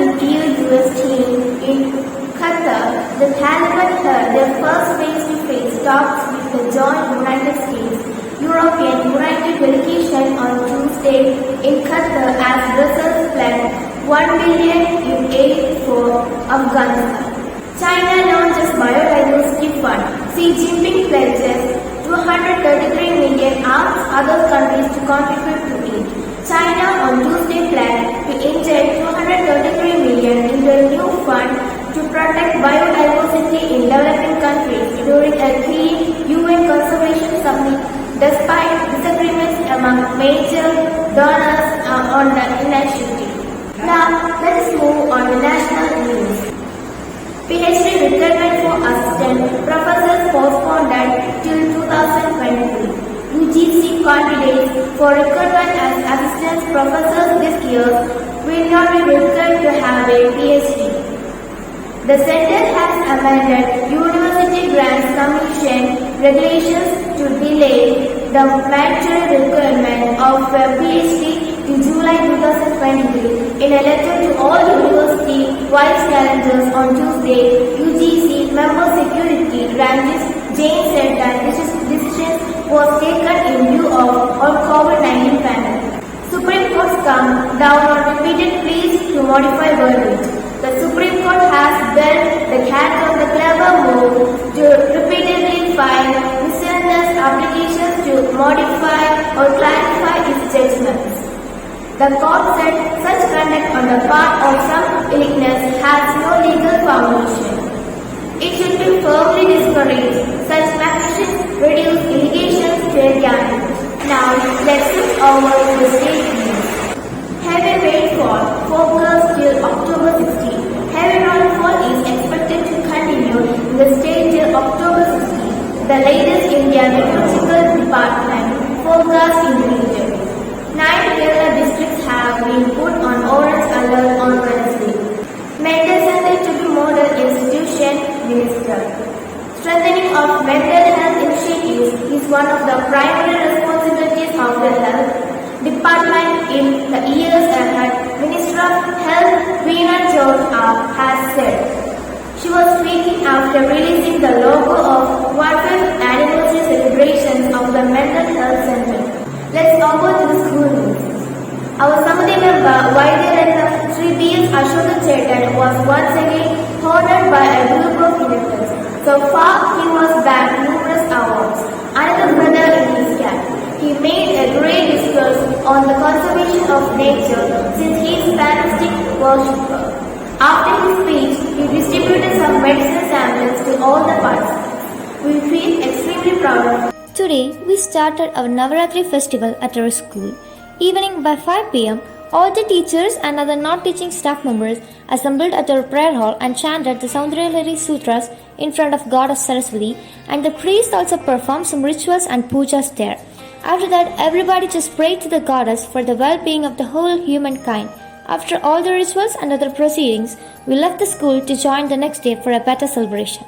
EU-US team in Qatar, the Taliban held their first face-to-face talks with the joint United States European United delegation on Tuesday in Qatar as Brussels pledged $1 billion in aid for Afghanistan. China launches biodiversity fund. Xi Jinping pledges $233 million, asks other countries to contribute to it. China on Tuesday planned to inject $233 million into a new fund to protect biodiversity in developing countries during a key UN Conservation Summit, despite disagreements among major donors on the initiative. Now, let us move on to national news. PhD requirement for assistant professors postponed till 2023. UGC candidates for recruitment as assistant professors this year will not be required to have a PhD. The Center has amended University Grants Commission regulations to delay the mandatory requirement of a PhD to July 2023. In a letter to all university vice chancellors on Tuesday, UGC member security Ranjit Jain said that this decision was taken in view of COVID-19 pandemic. Supreme Court's come down on repeated pleas to modify verdict. The Supreme Court has bent the cat on the clever move to repeatedly file miscellaneous applications to modify or clarify its judgments. The court said such conduct on the part of some litigants has no legal foundation. It should be firmly discouraged. Such practices reduce litigations to a gamut. Now, let's look over to the state news. Heavy rainfall forecast till October 16. Heavy rainfall is expected to continue in the state till October 16. The latest Indian Meteorological Department forecast in the region. 9 Kerala districts have been put on orange alert on Wednesday. Mental Center to be model institution, Minister. Strengthening of mental health initiatives is one of the primary responsibilities of the health department in the years ahead, Minister of Health Veena George has said. She was speaking after releasing the logo of 100th anniversary celebrations of the Mental Health Center. Let's talk about the school news. Our Samadi member Vaidyaratna Sri B.S. Ashoka Chetan was once again honored by a group of directors. So far, he was bagged numerous awards. Another brother in his camp. He made a great discourse on the conservation of nature since he is a pantheistic worshipper. After his speech, he distributed some medicine samples to all the participants. We feel extremely proud of him. Today, we started our Navaratri festival at our school. Evening by 5 p.m., all the teachers and other non-teaching staff members assembled at our prayer hall and chanted the Saundaryalari Sutras in front of Goddess Saraswati, and the priest also performed some rituals and pujas there. After that, everybody just prayed to the goddess for the well-being of the whole humankind. After all the rituals and other proceedings, we left the school to join the next day for a better celebration.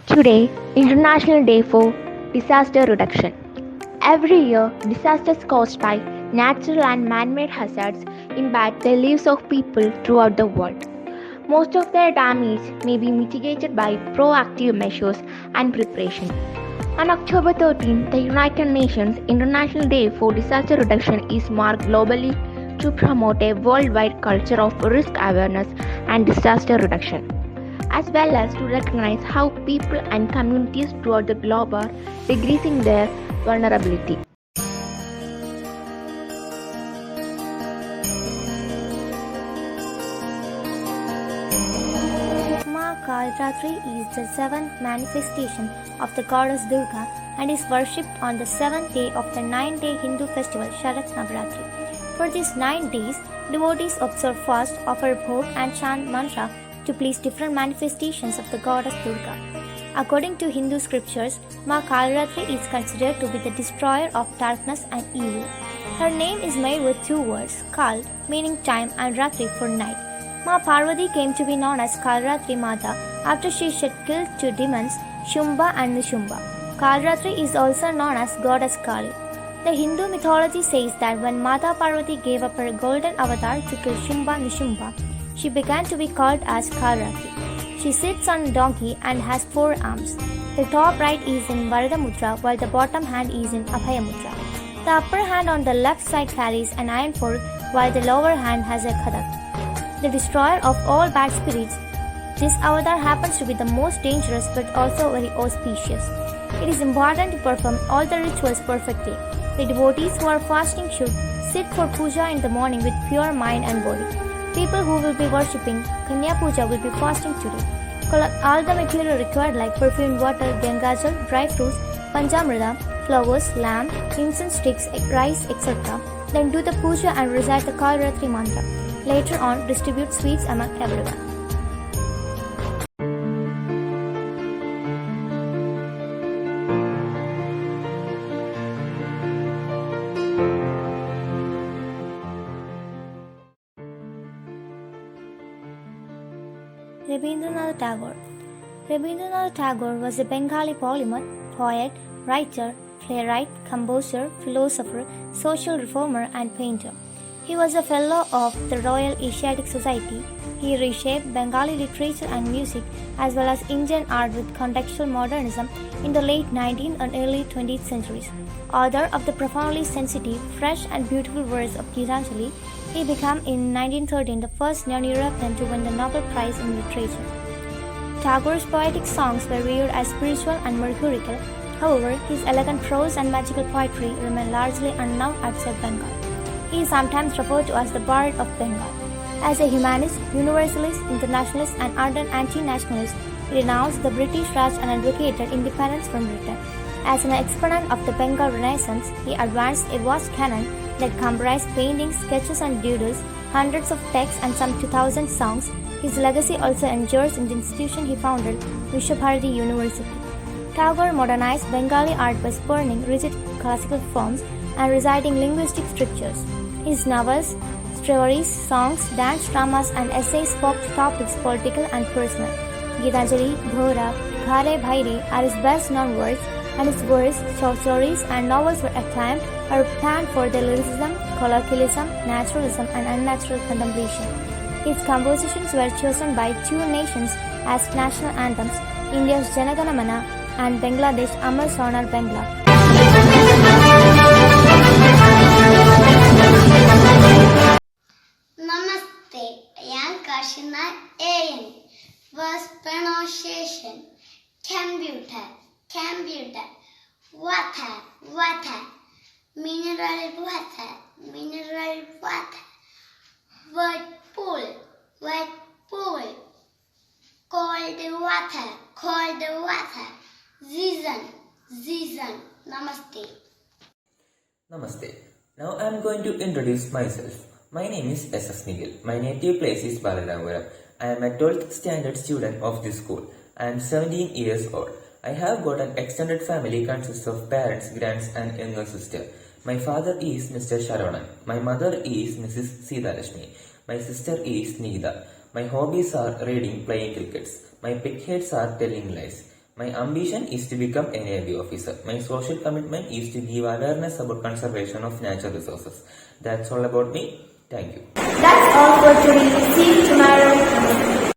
Today, International Day for Disaster Reduction. Every year, disasters caused by natural and man-made hazards impact the lives of people throughout the world. Most of their damage may be mitigated by proactive measures and preparation. On October 13, the United Nations International Day for Disaster Reduction is marked globally to promote a worldwide culture of risk awareness and disaster reduction, as well as to recognize how people and communities throughout the globe are decreasing their vulnerability. Ma Kalaratri is the seventh manifestation of the goddess Durga and is worshipped on the seventh day of the 9-day Hindu festival Sharat Navaratri. For these 9 days, devotees observe fast, offer bhog and chant mantra to please different manifestations of the goddess Durga. According to Hindu scriptures, Ma Kalaratri is considered to be the destroyer of darkness and evil. Her name is made with 2 words, Kal meaning time and Ratri for night. Ma Parvati came to be known as Kalaratri Mata after she had killed two demons, Shumba and Nishumba. Kalratri is also known as Goddess Kali. The Hindu mythology says that when Mata Parvati gave up her golden avatar to kill Shumba Nishumba, she began to be called as Kalratri. She sits on a donkey and has 4 arms. The top right is in Varada Mudra while the bottom hand is in Abhaya Mudra. The upper hand on the left side carries an iron fork while the lower hand has a khadak. The destroyer of all bad spirits, this avatar happens to be the most dangerous but also very auspicious. It is important to perform all the rituals perfectly. The devotees who are fasting should sit for puja in the morning with pure mind and body. People who will be worshipping Kanya Puja will be fasting today. Collect all the material required like perfumed water, gangajal, dry fruits, panchamrita, flowers, lamb, incense sticks, rice, etc. Then do the puja and recite the Kalratri mantra. Later on, distribute sweets among everyone. Rabindranath Tagore. Rabindranath Tagore was a Bengali polymath, poet, writer, playwright, composer, philosopher, social reformer, and painter. He was a fellow of the Royal Asiatic Society. He reshaped Bengali literature and music as well as Indian art with contextual modernism in the late 19th and early 20th centuries. Author of the profoundly sensitive, fresh, and beautiful verse of Gitanjali, he became in 1913 the first non-European to win the Nobel Prize in Literature. Tagore's poetic songs were viewed as spiritual and mercurial. However, his elegant prose and magical poetry remain largely unknown outside Bengal. He is sometimes referred to as the Bard of Bengal. As a humanist, universalist, internationalist, and ardent anti-nationalist, he denounced the British Raj and advocated independence from Britain. As an exponent of the Bengal Renaissance, he advanced a vast canon that comprised paintings, sketches, and doodles, hundreds of texts, and some 2,000 songs. His legacy also endures in the institution he founded, Vishwabharati University. Tagore modernized Bengali art by spurning rigid classical forms and reciting linguistic strictures. His novels, stories, songs, dance dramas, and essays spoke to topics political and personal. Gitanjali, Ghora, Ghare Bhairi are his best-known works, and his verse, short stories, and novels were acclaimed or panned for their lyricism, colloquialism, naturalism, and unnatural contemplation. His compositions were chosen by 2 nations as national anthems, India's Jana Gana Mana and Bangladesh Amar Sonar Bangla. Namaste, I am Kashina A.N. First pronunciation, computer, water, mineral water, word pool, cold water, season, namaste. Namaste. Now I am going to introduce myself. My name is S.S. Nigel. My native place is Balaramuram. I am a 12th standard student of this school. I am 17 years old. I have got an extended family consisting of parents, grands, and younger sister. My father is Mr. Sharavanan. My mother is Mrs. Sita Lashmi. My sister is Nigida. My hobbies are reading, playing crickets. My pet hates are telling lies. My ambition is to become a Navy officer. My social commitment is to give awareness about conservation of natural resources. That's all about me. Thank you. That's all for today. See you tomorrow.